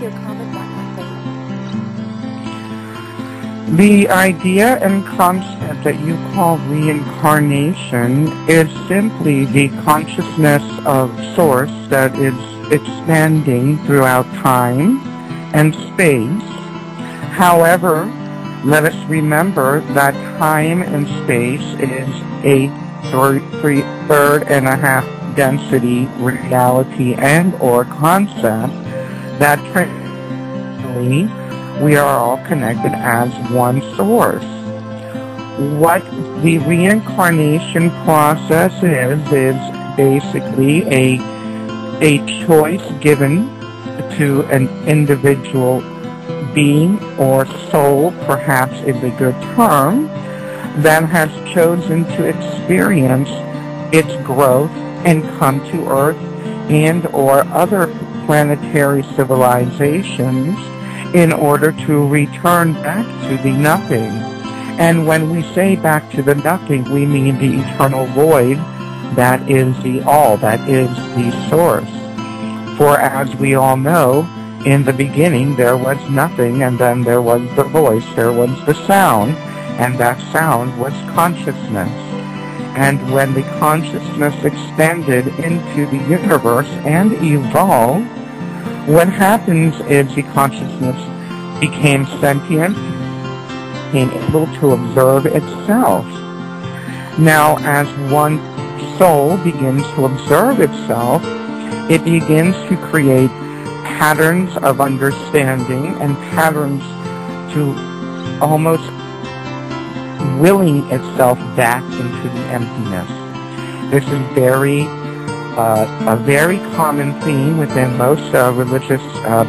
your comments on that, please? The idea and concept that you call reincarnation is simply the consciousness of Source that is expanding throughout time and space. However, let us remember that time and space is a third and a half density reality and or concept that traditionally we are all connected as one source. What the reincarnation process is basically a choice given to an individual being or soul, perhaps is a good term, that has chosen to experience its growth and come to Earth and or other planetary civilizations in order to return back to the nothing. And when we say back to the nothing, we mean the eternal void that is the all, that is the source. For as we all know, in the beginning there was nothing, and then there was the voice, there was the sound, and that sound was consciousness. And when the consciousness expanded into the universe and evolved, what happens is the consciousness became sentient, became able to observe itself. Now, as one soul begins to observe itself, it begins to create patterns of understanding and patterns to almost willing itself back into the emptiness. This is a very common theme within most religious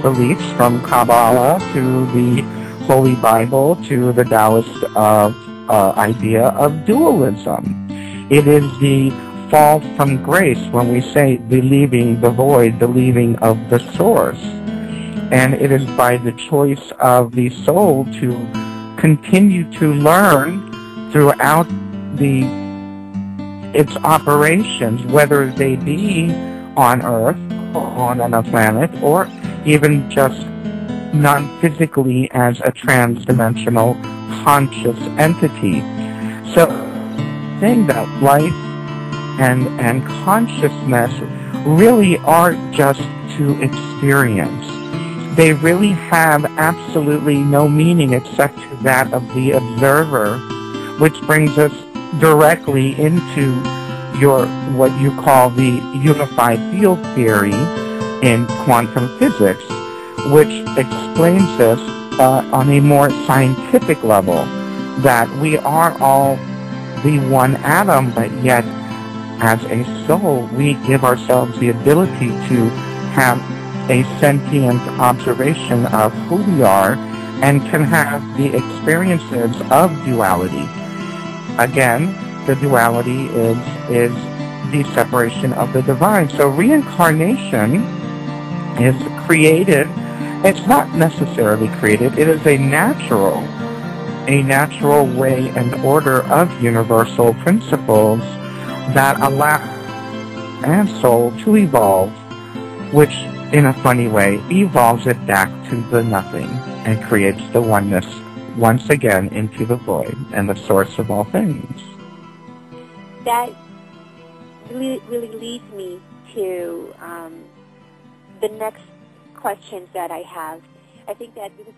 beliefs, from Kabbalah to the Holy Bible to the Taoist idea of dualism. It is the fall from grace when we say the leaving the void, the leaving of the source. And it is by the choice of the soul to continue to learn throughout its operations, whether they be on Earth or on a planet, or even just non-physically as a trans-dimensional conscious entity. So, saying that life and consciousness really are just to experience. They really have absolutely no meaning except to that of the observer, which brings us directly into what you call the unified field theory in quantum physics, which explains this on a more scientific level, that we are all the one atom, but yet as a soul we give ourselves the ability to have a sentient observation of who we are and can have the experiences of duality. Again, the duality is the separation of the divine. So reincarnation is created. It's not necessarily created. It is a natural way and order of universal principles that allow a soul to evolve, which in a funny way evolves it back to the nothing and creates the oneness once again into the void and the source of all things. That really leads me to the next questions that I have. I think that because